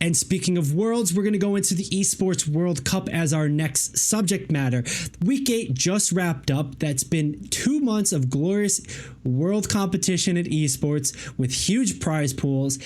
And speaking of worlds, we're going to go into the Esports World Cup as our next subject matter. Week 8 just wrapped up. That's been 2 months of glorious world competition at esports with huge prize pools,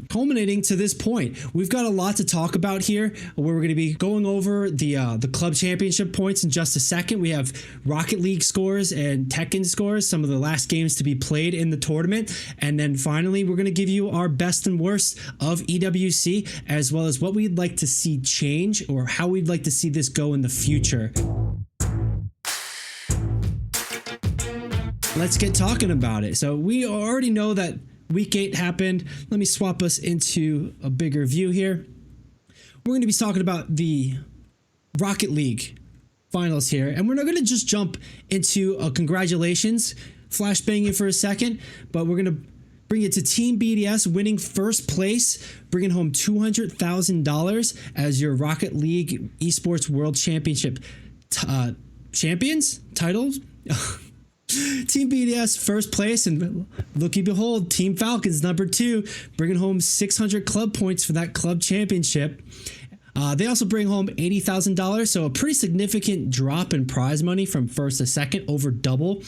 culminating to this point. We've got a lot to talk about here, where we're going to be going over the club championship points in just a second. We have Rocket League scores and Tekken scores, some of the last games to be played in the tournament. And then finally, we're going to give you our best and worst of EWC, as well as what we'd like to see change or how we'd like to see this go in the future. Let's get talking about it. So we already know that week 8 happened. Let me swap us into a bigger view here. We're going to be talking about the Rocket League finals here, and we're not going to just jump into a congratulations, flashbang you for a second, but we're going to bring it to Team BDS winning first place, bringing home $200,000 as your Rocket League Esports World Championship champions titles. Team BDS first place, and looky behold, Team Falcons number 2, bringing home 600 club points for that club championship. They also bring home $80,000, so a pretty significant drop in prize money from first to second, over double.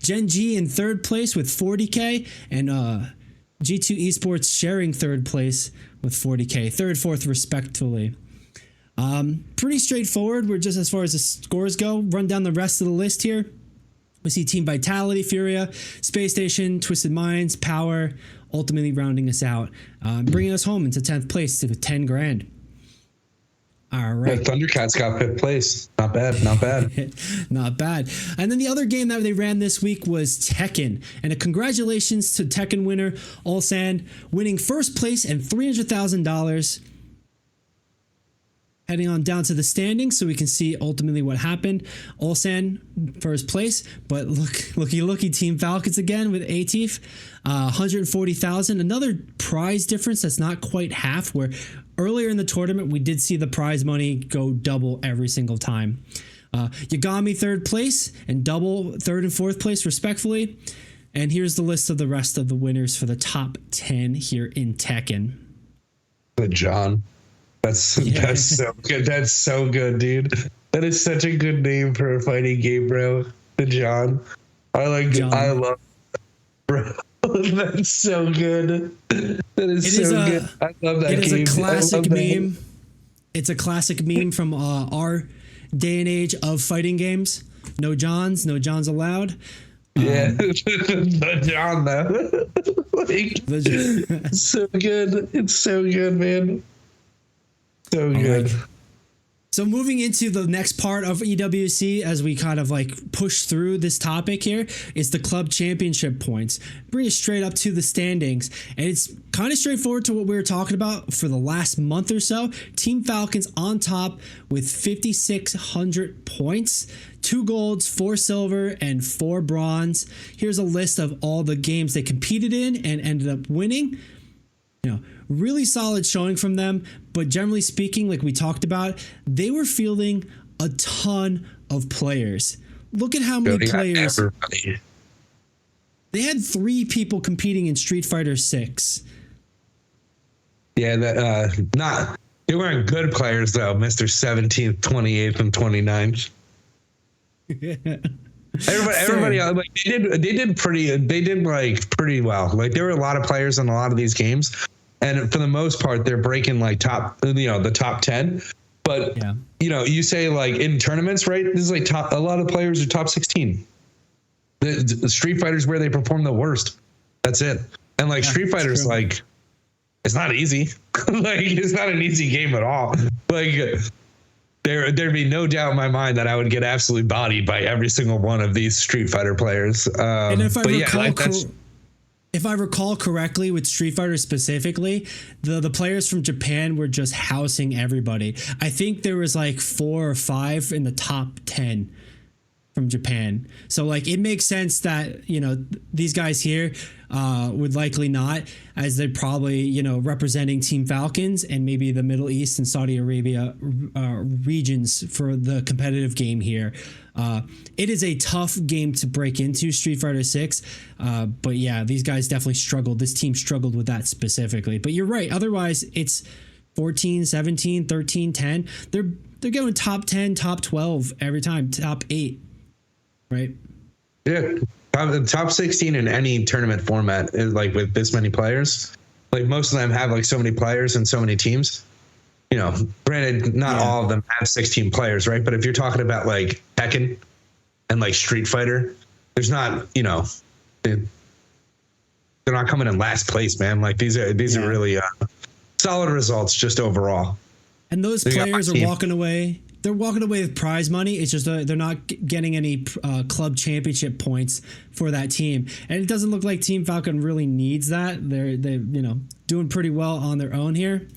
Gen G in third place with $40K, and G2 Esports sharing third place with $40K, third, fourth respectively. Pretty straightforward. We're just, as far as the scores go, run down the rest of the list here. We see Team Vitality, Furia, Space Station, Twisted Minds, Power, ultimately rounding us out, bringing us home into 10th place to $10,000. All right. Yeah, Thundercats got 5th place. Not bad. Not bad. Not bad. And then the other game that they ran this week was Tekken. And a congratulations to Tekken winner Ulsan, winning first place and $300,000. Heading on down to the standings so we can see ultimately what happened. Ulsan first place, but looky Team Falcons again with Atif, 140,000. Another prize difference that's not quite half, where earlier in the tournament we did see the prize money go double every single time. Yagami third place and double third and fourth place respectfully. And here's the list of the rest of the winners for the top 10 here in Tekken. Good John. That's so good. That's so good, dude. That is such a good name for a fighting game, bro. The John. I love bro. That's so good. That is good. I love that game. It is a classic meme. It's a classic meme from our day and age of fighting games. No Johns allowed. Yeah, the John though. So good. It's so good, man. So good. Right. So moving into the next part of EWC, as we kind of like push through this topic here, is the club championship points. Bring it straight up to the standings. And it's kind of straightforward to what we were talking about for the last month or so. Team Falcons on top with 5,600 points, 2 golds, 4 silver, and 4 bronze. Here's a list of all the games they competed in and ended up winning. Really solid showing from them, but generally speaking, like we talked about, they were fielding a ton of players. Look at how many players. They had 3 people competing in Street Fighter 6. Yeah, they weren't good players though, Mr. 17th, 28th, and 29th. Everybody else, like they did pretty well. Like there were a lot of players in a lot of these games. And for the most part, they're breaking like the top 10. But, you say like in tournaments, right? This is like a lot of players are top 16. The Street Fighter's where they perform the worst. That's it. And like Street Fighter's like, it's not easy. Like it's not an easy game at all. Like there'd be no doubt in my mind that I would get absolutely bodied by every single one of these Street Fighter players. And if I recall correctly, with Street Fighter specifically, the players from Japan were just housing everybody. I think there was like 4 or 5 in the top 10 from Japan. So like it makes sense that, these guys here would likely not, as they're probably, representing Team Falcons and maybe the Middle East and Saudi Arabia regions for the competitive game here. It is a tough game to break into, Street Fighter 6. But yeah, these guys definitely struggled. This team struggled with that specifically. But you're right. Otherwise, it's 14, 17, 13, 10. They're going top 10, top 12 every time, top 8, right? Yeah, top 16 in any tournament format is like with this many players. Like most of them have like so many players and so many teams. You know, granted, not all of them have 16 players, right? But if you're talking about like Tekken and like Street Fighter, there's not, you know, they're not coming in last place, man. Like these are really solid results just overall. And those players are walking away. They're walking away with prize money. It's just they're not getting any club championship points for that team, and it doesn't look like Team Falcon really needs that. They're doing pretty well on their own here.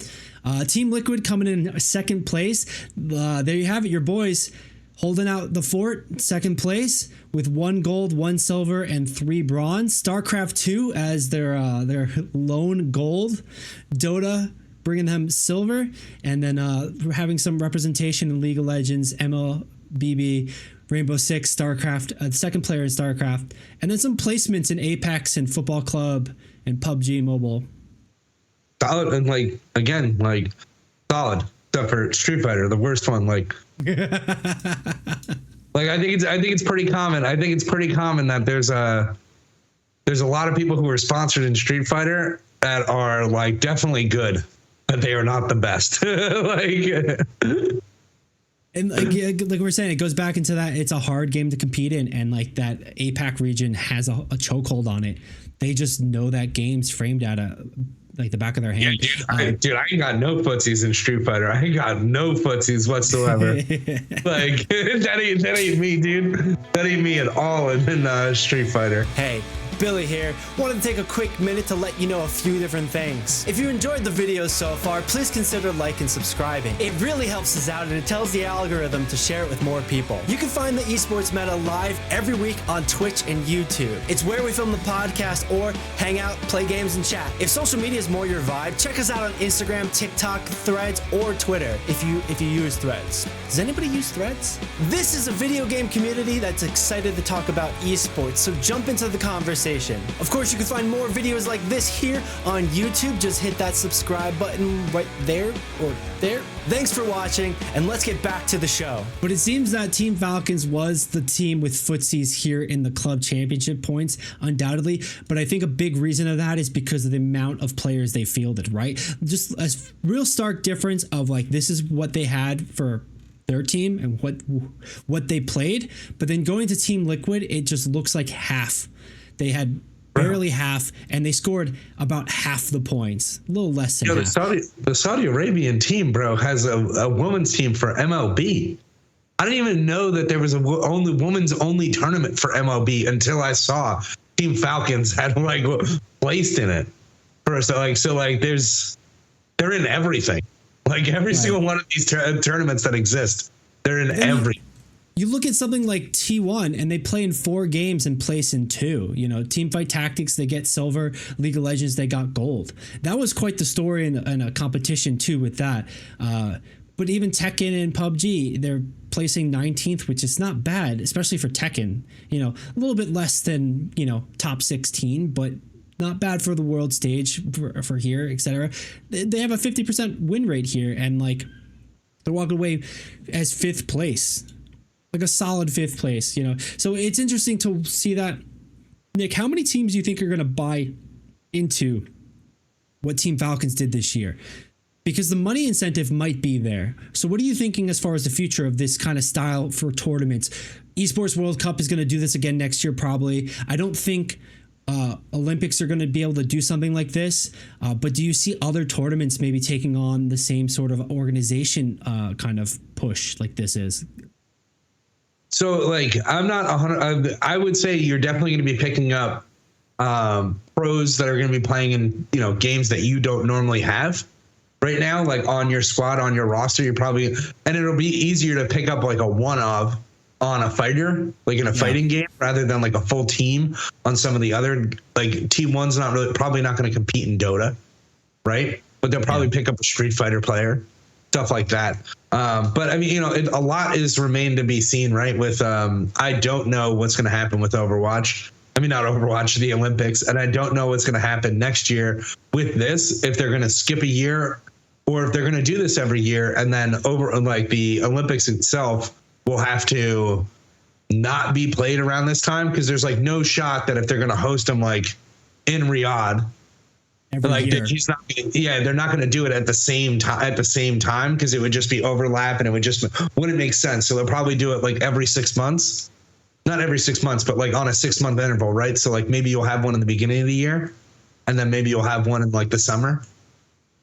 Team Liquid coming in second place. There you have it, your boys holding out the fort, second place with 1 gold, 1 silver, and 3 bronze. StarCraft 2 as their lone gold. Dota bringing them silver, and then having some representation in League of Legends, MLBB, Rainbow Six, StarCraft, second player in StarCraft, and then some placements in Apex and Football Club and PUBG Mobile. Solid, and like again, like solid. Except for Street Fighter, the worst one. Like, like I think it's pretty common. I think it's pretty common that there's a lot of people who are sponsored in Street Fighter that are like definitely good, but they are not the best. And like we're saying, it goes back into that it's a hard game to compete in, and like that APAC region has a chokehold on it. They just know that game's framed at like the back of their hand. Yeah, dude, I ain't got no footsies in Street Fighter. I ain't got no footsies whatsoever. Like that ain't me, dude. That ain't me at all in Street Fighter. Hey, Billy here. Wanted to take a quick minute to let you know a few different things. If you enjoyed the video so far, please consider liking and subscribing. It really helps us out, and it tells the algorithm to share it with more people. You can find the Esports Meta live every week on Twitch and YouTube. It's where we film the podcast or hang out, play games, and chat. If social media is more your vibe, check us out on Instagram, TikTok, Threads, or Twitter if you use Threads. Does anybody use Threads? This is a video game community that's excited to talk about esports, so jump into the conversation. Of course, you can find more videos like this here on YouTube. Just hit that subscribe button right there or there. Thanks for watching, and let's get back to the show. But it seems that Team Falcons was the team with footsies here in the club championship points, undoubtedly. But I think a big reason of that is because of the amount of players they fielded, right? Just a real stark difference of like, this is what they had for their team and what they played. But then going to Team Liquid, it just looks like half. They had barely half, and they scored about half the points, a little less than half. The Saudi Arabian team, bro, has a women's team for MLB. I didn't even know that there was a women's only tournament for MLB until I saw Team Falcons had like placed in it. They're in everything. Like every single one of these tournaments that exist, they're in every. You look at something like T1 and they play in 4 games and place in 2. You know, Teamfight Tactics, they get silver. League of Legends, they got gold. That was quite the story in a competition too with that. But even Tekken and PUBG, they're placing 19th, which is not bad, especially for Tekken. You know, a little bit less than, you know, top 16, but not bad for the world stage for here, etc. They have a 50% win rate here, and like they're walking away as 5th place. Like a solid 5th place, you know. So it's interesting to see that. Nick, how many teams do you think are going to buy into what Team Falcons did this year? Because the money incentive might be there. So what are you thinking as far as the future of this kind of style for tournaments? Esports World Cup is going to do this again next year, probably. I don't think Olympics are going to be able to do something like this. But do you see other tournaments maybe taking on the same sort of organization kind of push like this is? So, like, I'm not 100. I would say you're definitely going to be picking up pros that are going to be playing in, you know, games that you don't normally have right now, like on your squad, on your roster. You're probably, and it'll be easier to pick up like a one-of on a fighter, like in a fighting game, rather than like a full team on some of the other, like T1's probably not going to compete in Dota, right? But they'll probably pick up a Street Fighter player, stuff like that. But I mean, you know, a lot is remained to be seen, right? With I don't know what's going to happen with Overwatch. I mean, not Overwatch, the Olympics, and I don't know what's going to happen next year with this. If they're going to skip a year or if they're going to do this every year, and then over like the Olympics itself will have to not be played around this time, because there's like no shot that if they're going to host them like in Riyadh, Every like year. he's not, they're not going to do it at the same time, because it would just be overlap and it wouldn't make sense. So they'll probably do it like every 6 months, not every 6 months, but like on a 6-month interval, right? So like maybe you'll have one in the beginning of the year, and then maybe you'll have one in like the summer,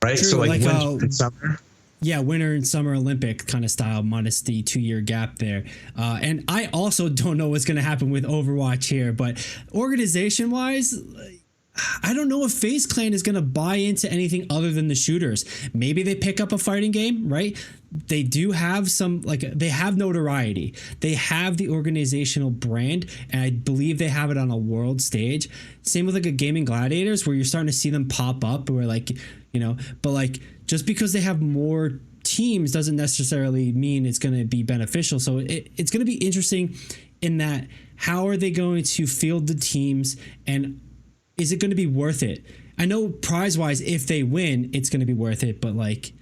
right? True, so like winter and summer. Yeah, winter and summer Olympic kind of style, minus the 2-year gap there. And I also don't know what's going to happen with Overwatch here, but organization-wise, I don't know if FaZe Clan is going to buy into anything other than the shooters. Maybe they pick up a fighting game, right? They do have some, like, they have notoriety. They have the organizational brand, and I believe they have it on a world stage. Same with like a Gaming Gladiators, where you're starting to see them pop up, where like, but like, just because they have more teams doesn't necessarily mean it's going to be beneficial. So it's going to be interesting in that, how are they going to field the teams, and is it going to be worth it? I know prize-wise, if they win, it's going to be worth it. But like,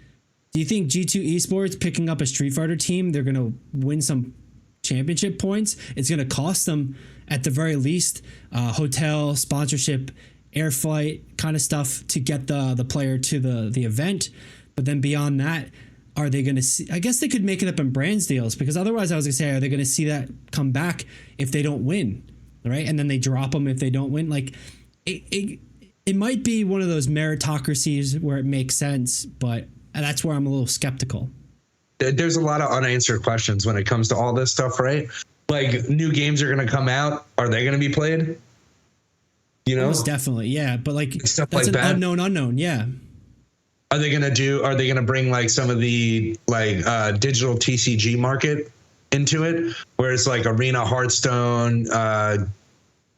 do you think G2 Esports picking up a Street Fighter team, they're going to win some championship points? It's going to cost them, at the very least, hotel, sponsorship, air flight kind of stuff to get the player to the event. But then beyond that, are they going to see? I guess they could make it up in brands deals, because otherwise I was going to say, are they going to see that come back if they don't win? Right. And then they drop them if they don't win. Like, it might be one of those meritocracies where it makes sense, but that's where I'm a little skeptical. There's a lot of unanswered questions when it comes to all this stuff, right? Like, new games are going to come out. Are they going to be played? Most definitely. Yeah. But like, stuff that's like an that. unknown. Yeah. Are they going to bring like some of the like digital TCG market into it, where it's like Arena, Hearthstone, I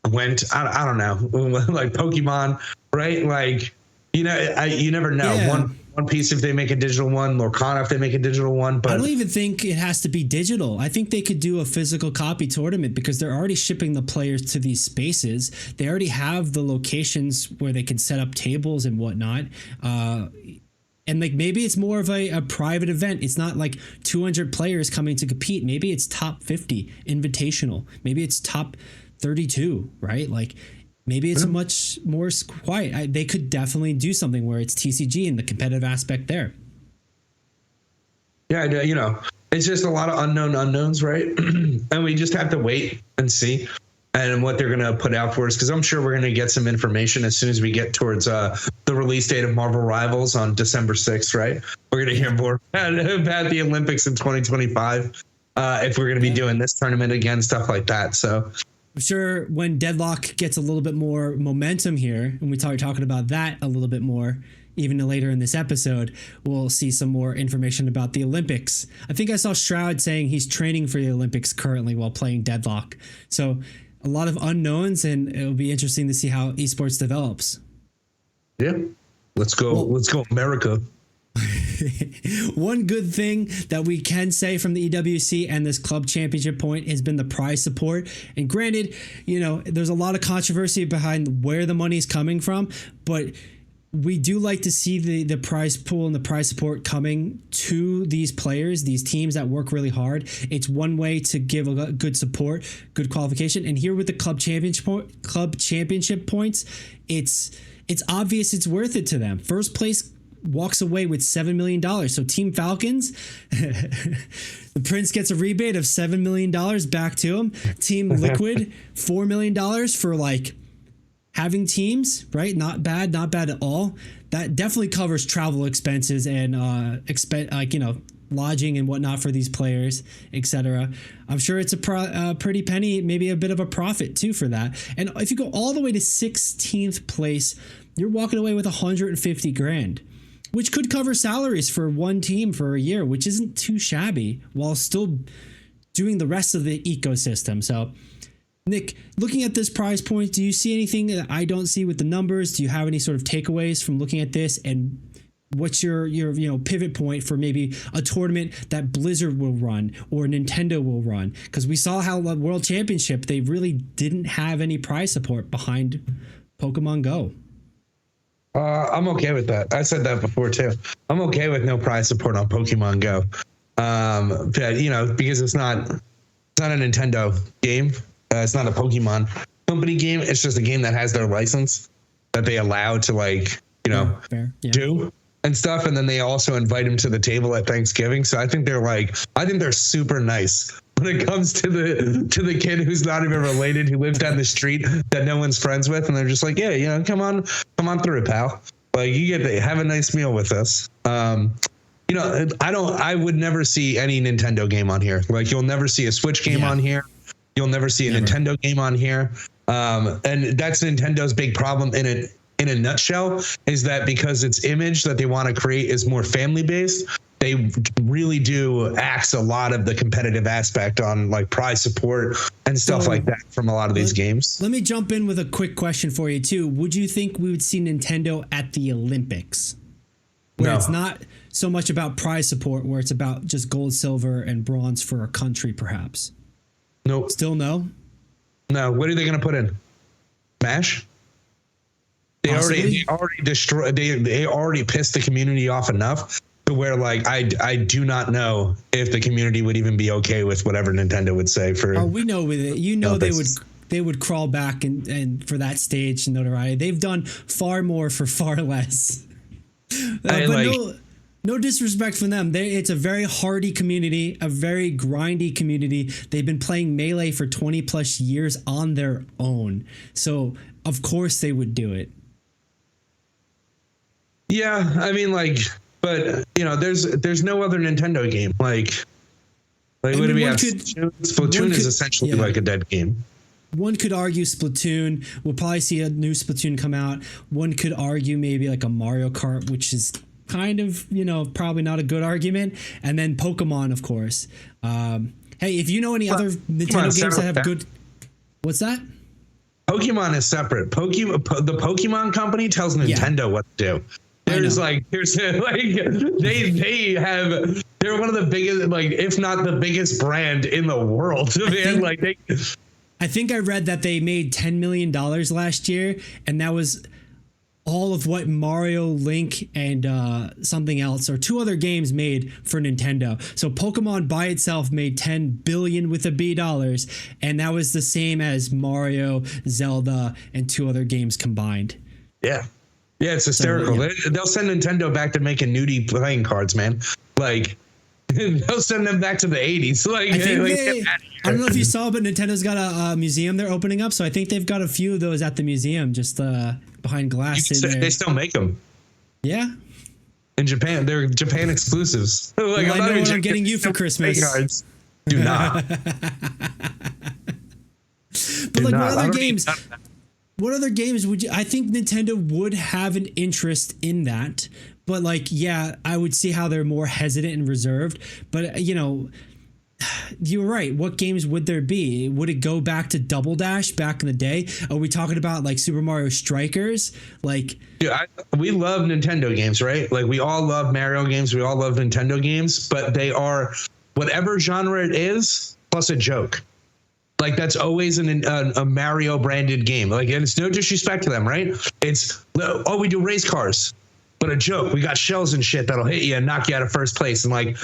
don't know, like Pokemon, right? Like, you never know. Yeah. One Piece if they make a digital one, Lorcana if they make a digital one. But I don't even think it has to be digital. I think they could do a physical copy tournament, because they're already shipping the players to these spaces. They already have the locations where they can set up tables and whatnot. And like, maybe it's more of a private event. It's not like 200 players coming to compete. Maybe it's top 50 invitational. Maybe it's top 32, right? Like, maybe it's much more quiet. They could definitely do something where it's TCG and the competitive aspect there. Yeah, it's just a lot of unknowns, right? And we just have to wait and see, and what they're going to put out for us, because I'm sure we're going to get some information as soon as we get towards the release date of Marvel Rivals on December 6th, right? We're going to hear more about the Olympics in 2025, if we're going to be doing this tournament again, stuff like that. So I'm sure when Deadlock gets a little bit more momentum here, and we start talking about that a little bit more, even later in this episode, we'll see some more information about the Olympics. I think I saw Shroud saying he's training for the Olympics currently while playing Deadlock. So a lot of unknowns, and it'll be interesting to see how esports develops. Yeah, let's go. Let's go, America. One good thing that we can say from the EWC and this club championship point has been the prize support. And granted, there's a lot of controversy behind where the money is coming from, but we do like to see the prize pool and the prize support coming to these players, these teams that work really hard. It's one way to give a good support, good qualification. And here with the club championship points, it's obvious it's worth it to them. First place walks away with $7 million. So Team Falcons, the Prince gets a rebate of $7 million back to him. Team Liquid, $4 million for like having teams, right? Not bad at all. That definitely covers travel expenses and lodging and whatnot for these players, etc. I'm sure it's a pretty penny, maybe a bit of a profit too for that. And if you go all the way to 16th place, you're walking away with 150 grand, which could cover salaries for one team for a year, which isn't too shabby, while still doing the rest of the ecosystem. So, Nick, looking at this prize point, do you see anything that I don't see with the numbers? Do you have any sort of takeaways from looking at this? And what's your pivot point for maybe a tournament that Blizzard will run or Nintendo will run? Because we saw how the World Championship, they really didn't have any prize support behind Pokemon Go. I'm okay with that. I said that before too. I'm okay with no prize support on Pokemon Go. But, you know, because it's not a Nintendo game. It's not a Pokemon company game. It's just a game that has their license that they allow to, like, you know, do and stuff. And then they also invite him to the table at Thanksgiving. So I think they're super nice when it comes to the kid who's not even related, who lives down the street that no one's friends with. And they're just like, yeah, you know, come on through, pal. Like, you get to have a nice meal with us. You know, I would never see any Nintendo game on here. Like, you'll never see a Switch game on here. You'll never see a Nintendo game on here. And that's Nintendo's big problem in a nutshell, is that because its image that they want to create is more family based, they really do axe a lot of the competitive aspect on, like, prize support and stuff like that from a lot of these games. Let me jump in with a quick question for you too. Would you think we would see Nintendo at the Olympics? Where it's not so much about prize support, where it's about just gold, silver, and bronze for a country, perhaps? Nope. Still no? No. What are they going to put in? Smash? They already destroyed. They already pissed the community off enough to where, like, I do not know if the community would even be okay with whatever Nintendo would say for. Oh, we know with it. You know, they would crawl back and for that stage notoriety. They've done far more for far less. But no disrespect from them. It's a very hardy community, a very grindy community. They've been playing Melee for 20 plus years on their own. So of course they would do it. Yeah, I mean, like, but, you know, there's no other Nintendo game. Like what do we have? Splatoon is essentially like a dead game. One could argue Splatoon. We'll probably see a new Splatoon come out. One could argue maybe like a Mario Kart, which is kind of, you know, probably not a good argument. And then Pokemon, of course. Hey, if you know any other Nintendo games that have good... What's that? Pokemon is separate. The Pokemon company tells Nintendo what to do. They're one of the biggest, like, if not the biggest brand in the world. I think I read that they made $10 million last year, and that was all of what Mario, Link, and something else, or two other games made for Nintendo. So Pokemon by itself made $10 billion with a B dollars, and that was the same as Mario, Zelda, and two other games combined. Yeah. Yeah, it's hysterical. So, they'll send Nintendo back to making nudie playing cards, man. Like, they'll send them back to the 80s. Like, I don't know if you saw, but Nintendo's got a museum they're opening up. So I think they've got a few of those at the museum, just behind glass. They still make them. Yeah. In Japan, they're Japan exclusives. Like, well, I know what I'm getting you for Christmas. Cards. Do not. But like, what other games would you? I think Nintendo would have an interest in that, but like, yeah, I would see how they're more hesitant and reserved. But you know, you were right. What games would there be? Would it go back to Double Dash back in the day? Are we talking about like Super Mario Strikers? Like, yeah, we love Nintendo games, right? Like, we all love Mario games. We all love Nintendo games, but they are whatever genre it is plus a joke. Like, that's always a Mario branded game. Like, and it's no disrespect to them, right? It's, oh, we do race cars, but a joke. We got shells and shit that'll hit you and knock you out of first place, and like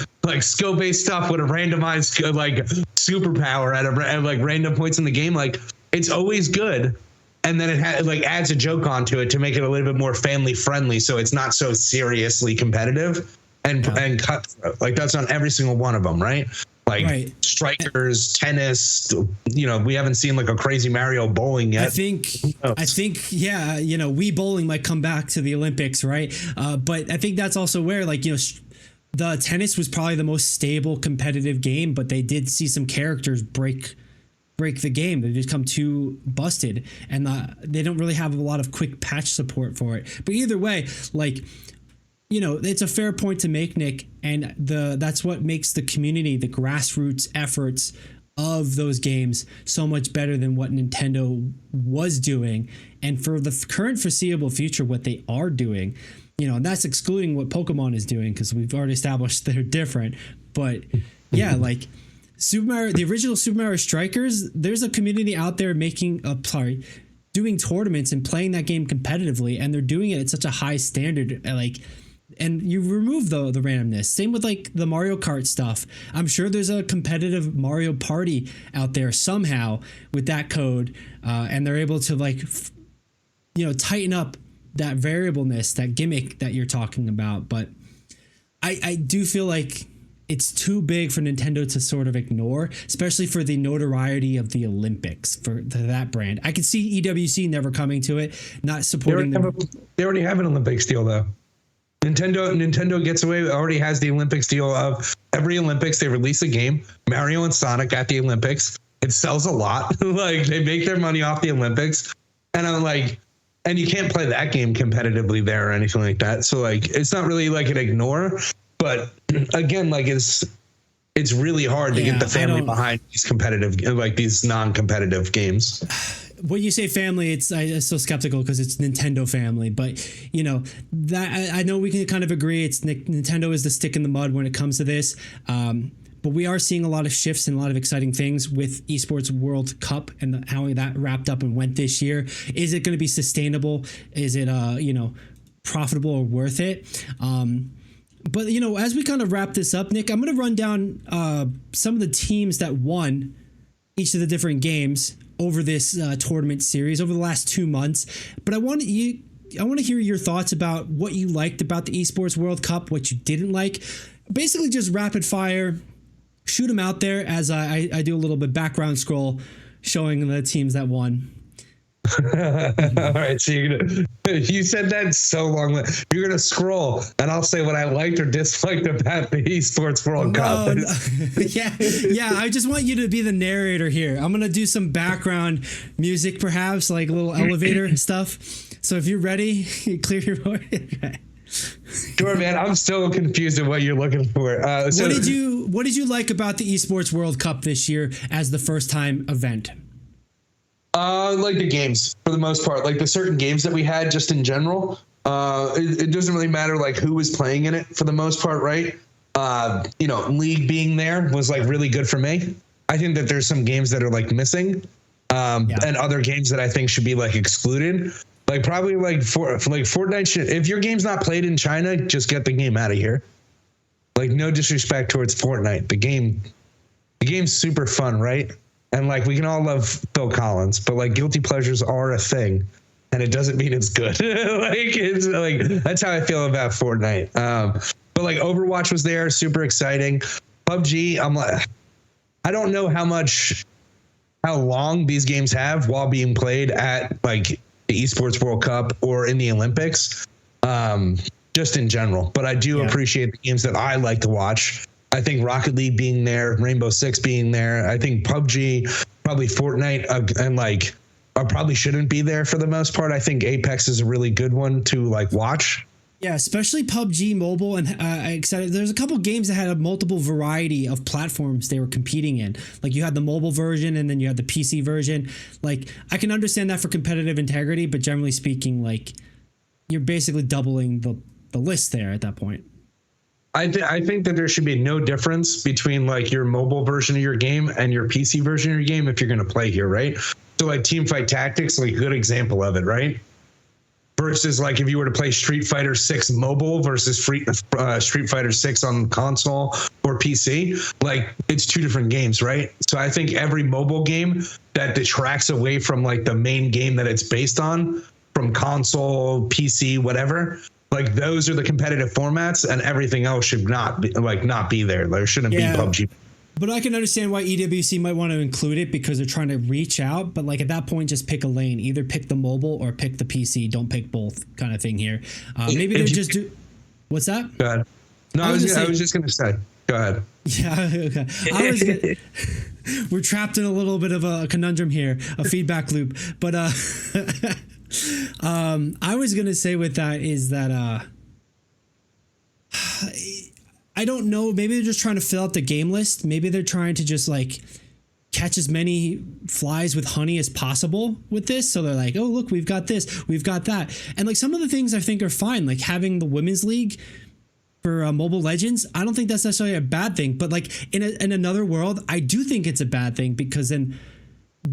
skill based stuff with a randomized like superpower at like random points in the game. Like, it's always good, and then it like adds a joke onto it to make it a little bit more family friendly, so it's not so seriously competitive and cutthroat. Like, that's on every single one of them, right? Like, strikers, tennis, you know, we haven't seen like a crazy Mario bowling yet. I think, yeah, you know, Wii bowling might come back to the Olympics, right? But I think that's also where, like, you know, the tennis was probably the most stable competitive game, but they did see some characters break the game. They just come too busted, and they don't really have a lot of quick patch support for it. But either way, like, you know, it's a fair point to make, Nick, and that's what makes the community, the grassroots efforts of those games so much better than what Nintendo was doing. And for the current foreseeable future, what they are doing, you know, and that's excluding what Pokemon is doing, because we've already established they're different. But yeah, like Super Mario, the original Super Mario Strikers, there's a community out there doing doing tournaments and playing that game competitively, and they're doing it at such a high standard, like. And you remove the randomness. Same with like the Mario Kart stuff. I'm sure there's a competitive Mario Party out there somehow with that code, and they're able to like, tighten up that variableness, that gimmick that you're talking about. But I do feel like it's too big for Nintendo to sort of ignore, especially for the notoriety of the Olympics for that brand. I could see EWC never coming to it, not supporting them. They already have an Olympics deal though. Nintendo gets away, already has the Olympics deal of every Olympics they release a game, Mario and Sonic at the Olympics. It sells a lot. Like they make their money off the Olympics. And I'm like, and you can't play that game competitively there or anything like that. So like, it's not really like an ignore, but again, like it's really hard to get the family behind these competitive, like these non-competitive games. When you say family, I'm so skeptical because it's Nintendo family, but that I know we can kind of agree. It's Nintendo is the stick in the mud when it comes to this. But we are seeing a lot of shifts and a lot of exciting things with Esports World Cup and how that wrapped up and went this year. Is it going to be sustainable? Is it profitable or worth it? But as we kind of wrap this up, Nick, I'm going to run down some of the teams that won each of the different games over this tournament series over the last 2 months. But I want to hear your thoughts about what you liked about the Esports World Cup, what you didn't like. Basically just rapid fire, shoot them out there as I do a little bit background scroll showing the teams that won. All right, so you said that so long. You're gonna scroll, and I'll say what I liked or disliked about the Esports World Cup. Yeah. I just want you to be the narrator here. I'm gonna do some background music, perhaps like a little elevator stuff. So if you're ready, clear your voice. Okay. Sure, man. I'm still confused at what you're looking for. What did you like about the Esports World Cup this year as the first time event? Like the games for the most part, like the certain games that we had just in general. It doesn't really matter like who was playing in it for the most part, right? League being there was like really good for me. I think that there's some games that are like missing, and other games that I think should be like excluded. Like probably like Fortnite should. If your game's not played in China, just get the game out of here. Like no disrespect towards Fortnite, the game's super fun, right? And like we can all love Phil Collins, but like guilty pleasures are a thing, and it doesn't mean it's good. It's like that's how I feel about Fortnite. But like Overwatch was there, super exciting. PUBG, I'm like, I don't know how long these games have while being played at like the Esports World Cup or in the Olympics, just in general. But I do appreciate the games that I like to watch. I think Rocket League being there, Rainbow Six being there. I think PUBG, probably Fortnite, and like probably shouldn't be there for the most part. I think Apex is a really good one to like watch. Yeah, especially PUBG Mobile, and excited. There's a couple games that had a multiple variety of platforms they were competing in. Like you had the mobile version, and then you had the PC version. Like I can understand that for competitive integrity, but generally speaking, like you're basically doubling the list there at that point. I think that there should be no difference between like your mobile version of your game and your PC version of your game if you're going to play here, right? So like Teamfight Tactics, like a good example of it, right? Versus like if you were to play Street Fighter 6 mobile versus Street Fighter 6 on console or PC, like it's two different games, right? So I think every mobile game that detracts away from like the main game that it's based on, from console, PC, whatever, like those are the competitive formats, and everything else should not be there. There shouldn't be PUBG. But I can understand why EWC might want to include it because they're trying to reach out. But like at that point, just pick a lane. Either pick the mobile or pick the PC. Don't pick both, kind of thing here. Maybe they just do. What's that? Go ahead. No, I was just going to say. Go ahead. Yeah. Okay. We're trapped in a little bit of a conundrum here, a feedback loop. But I was gonna say with that is that I don't know, maybe they're just trying to fill out the game list. Maybe they're trying to just like catch as many flies with honey as possible with this. So they're like, oh look, we've got this, we've got that. And like some of the things I think are fine, like having the women's league for Mobile Legends. I don't think that's necessarily a bad thing, but like in another world, I do think it's a bad thing because then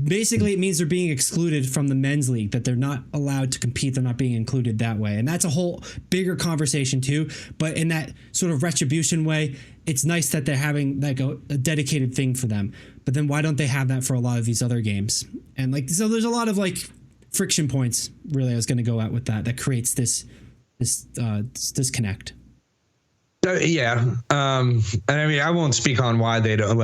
basically it means they're being excluded from the men's league, that they're not allowed to compete. They're not being included that way. And that's a whole bigger conversation too. But in that sort of retribution way, it's nice that they're having like a dedicated thing for them. But then why don't they have that for a lot of these other games? And like, so there's a lot of like friction points really I was going to go at with that creates this disconnect. Yeah. And I mean, I won't speak on why they don't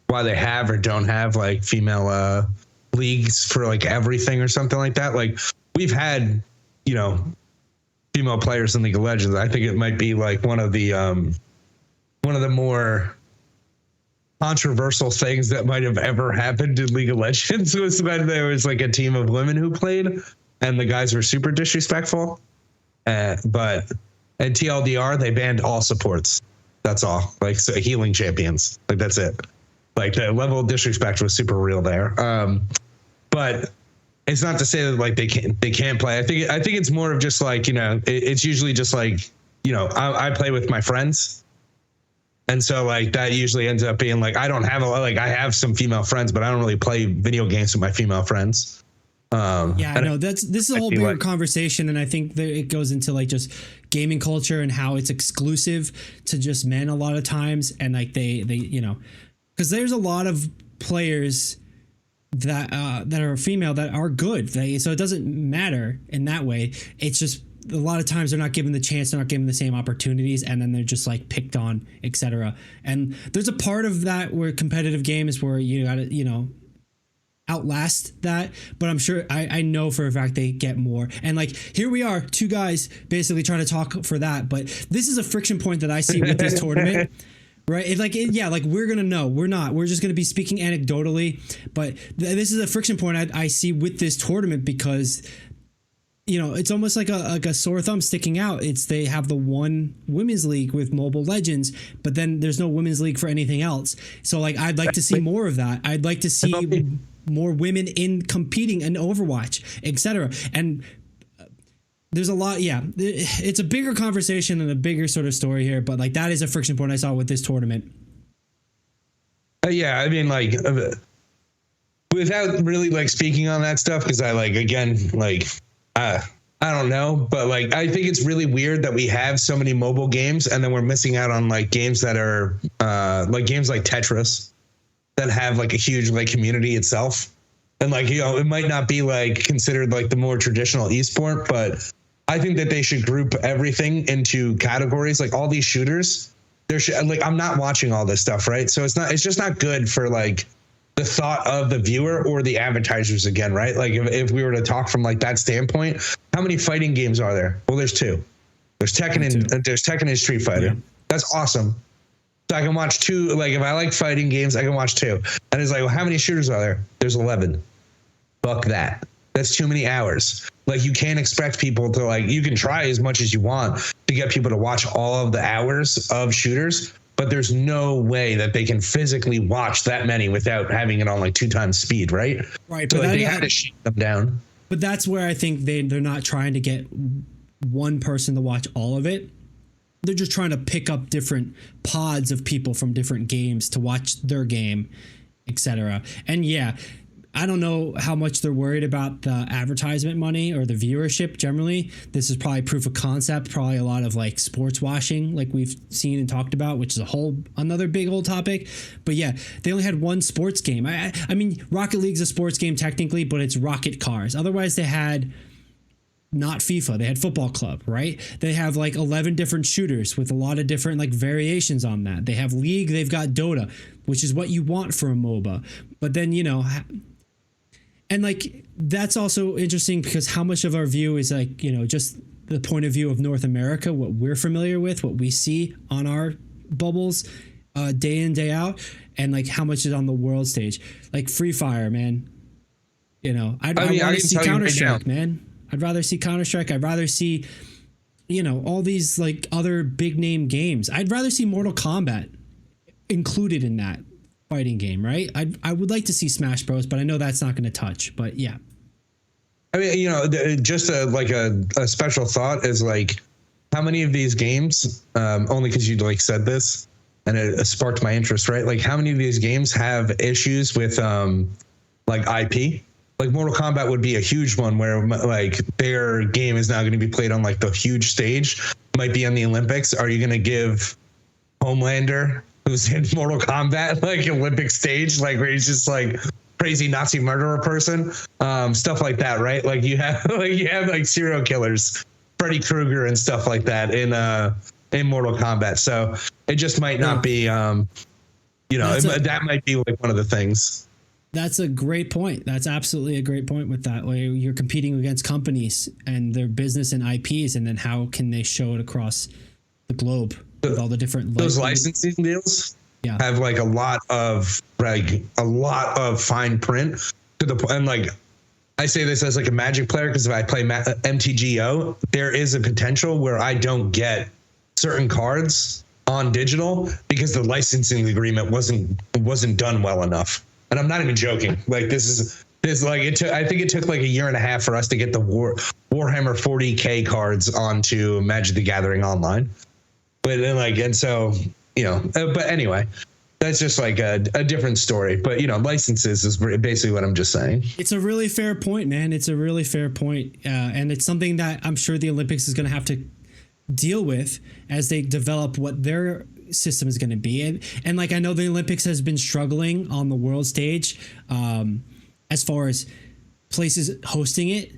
why they have or don't have like female leagues for like everything or something like that. Like we've had, you know, female players in League of Legends. I think it might be like one of the more controversial things that might have ever happened in League of Legends was when there was like a team of women who played and the guys were super disrespectful. But at TLDR, they banned all supports. That's all. Like, so healing champions. Like, that's it. Like, the level of disrespect was super real there. But it's not to say that like they can't play. I think it's more of just like, you know, it's usually just like, you know, I play with my friends. And so like that usually ends up being like, I don't have I have some female friends, but I don't really play video games with my female friends. Yeah, I know this is a whole bigger conversation, and I think that it goes into like just gaming culture and how it's exclusive to just men a lot of times, and like they you know, because there's a lot of players that are female that are good, so it doesn't matter in that way. It's just a lot of times they're not given the chance, they're not given the same opportunities, and then they're just like picked on, etc. And there's a part of that where competitive games where you gotta, you know, outlast that, but I'm sure I know for a fact they get more. And like here we are, two guys basically trying to talk for that, but this is a friction point that I see with this tournament. Right? It's like, yeah, like we're going to know. We're just going to be speaking anecdotally, but this is a friction point I see with this tournament because, you know, it's almost like a sore thumb sticking out. They have the one women's league with Mobile Legends, but then there's no women's league for anything else. So like, I'd like to see more of that. I'd like to see more women in competing in Overwatch, etc. And there's a lot. Yeah, it's a bigger conversation and a bigger sort of story here, but like that is a friction point I saw with this tournament. Yeah, I mean, like without really like speaking on that stuff, because I like, again, like I don't know, but like I think it's really weird that we have so many mobile games and then we're missing out on like games that are like games like Tetris that have like a huge like community itself. And like, you know, it might not be like considered like the more traditional esport, but I think that they should group everything into categories. Like all these shooters, like I'm not watching all this stuff, right? So it's just not good for like the thought of the viewer or the advertisers again, right? Like if we were to talk from like that standpoint, how many fighting games are there? Well, there's two. There's Tekken and Street Fighter. Yeah. That's awesome. So I can watch two. Like if I like fighting games, I can watch two. And it's like, well, how many shooters are there? There's 11. Fuck that. That's too many hours. Like you can't expect people to like, you can try as much as you want to get people to watch all of the hours of shooters, but there's no way that they can physically watch that many without having it on like 2 times speed, right? Right. So like, they have to shut them down. But that's where I think they're not trying to get one person to watch all of it. They're just trying to pick up different pods of people from different games to watch their game, etc. And yeah, I don't know how much they're worried about the advertisement money or the viewership generally. This is probably proof of concept, probably a lot of like sports washing like we've seen and talked about, which is another big old topic. But yeah, they only had one sports game. I mean, Rocket League's a sports game technically, but it's rocket cars. Otherwise they had not FIFA, they had Football Club, right? They have like 11 different shooters with a lot of different like variations on that. They have League, they've got Dota, which is what you want for a MOBA. But then, you know, and like that's also interesting because how much of our view is like, you know, just the point of view of North America, what we're familiar with, what we see on our bubbles day in, day out, and like how much is on the world stage. Like Free Fire, man. You know, I want to see Counter-Strike, man. I'd rather see Counter-Strike. I'd rather see, you know, all these like other big name games. I'd rather see Mortal Kombat included in that fighting game, right? I would like to see Smash Bros, but I know that's not going to touch. But yeah, I mean, you know, just a special thought is like, how many of these games? Only because you like said this, and it sparked my interest, right? Like, how many of these games have issues with like IP. Like Mortal Kombat would be a huge one where like their game is now going to be played on like the huge stage, might be on the Olympics. Are you going to give Homelander, who's in Mortal Kombat, like Olympic stage, like where he's just like crazy Nazi murderer person, stuff like that, right? Like you have like serial killers, Freddy Krueger and stuff like that in Mortal Kombat. So it just might not be, that might be like one of the things. That's a great point. That's absolutely a great point with that. Where you're competing against companies and their business and IPs, and then how can they show it across the globe with all the different those licensing deals? Yeah, have like a lot of fine print to the point. And like I say this as like a Magic player, because if I play MTGO, there is a potential where I don't get certain cards on digital because the licensing agreement wasn't done well enough. And I'm not even joking. Like this like I think it took like a year and a half for us to get the Warhammer 40K cards onto Magic the Gathering Online. But then but anyway, that's just like a different story. But licenses is basically what I'm just saying. It's a really fair point, man. It's a really fair point. And it's something that I'm sure the Olympics is going to have to deal with as they develop what their system is going to be. And like, I know the Olympics has been struggling on the world stage as far as places hosting it.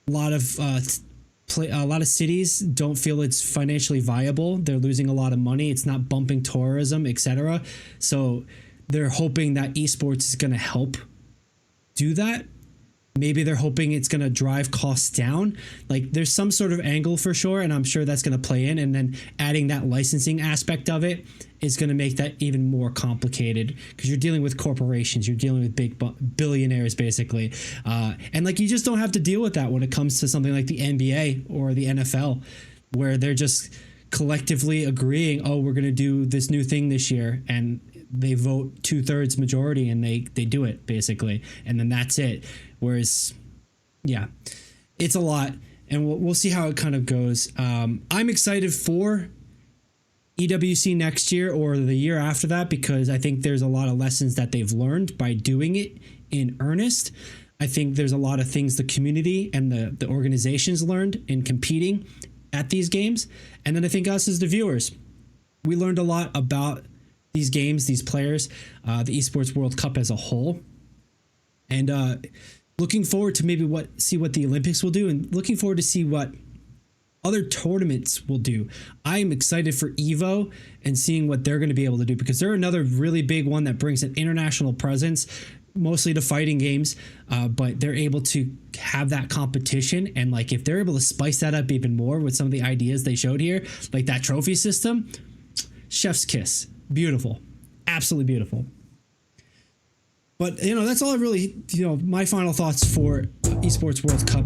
A lot of cities don't feel it's financially viable. They're losing a lot of money. It's not bumping tourism, etc. So they're hoping that esports is going to help do that. Maybe they're hoping it's going to drive costs down. Like there's some sort of angle for sure, and I'm sure that's going to play in. And then adding that licensing aspect of it is going to make that even more complicated, because you're dealing with corporations, you're dealing with big billionaires basically, and like you just don't have to deal with that when it comes to something like the NBA or the NFL, where they're just collectively agreeing, oh, we're going to do this new thing this year, and they vote 2/3 majority and they do it basically, and then that's it. Whereas, yeah, it's a lot, and we'll see how it kind of goes. I'm excited for EWC next year or the year after that, because I think there's a lot of lessons that they've learned by doing it in earnest. I think there's a lot of things the community and the organizations learned in competing at these games. And then I think us as the viewers, we learned a lot about these games, these players, the Esports World Cup as a whole. And looking forward to maybe see what the Olympics will do, and looking forward to see what other tournaments will do. I'm excited for Evo and seeing what they're going to be able to do, because they're another really big one that brings an international presence, mostly to fighting games, but they're able to have that competition. And like, if they're able to spice that up even more with some of the ideas they showed here, like that trophy system, chef's kiss. Beautiful. Absolutely beautiful. But, that's all I really, my final thoughts for Esports World Cup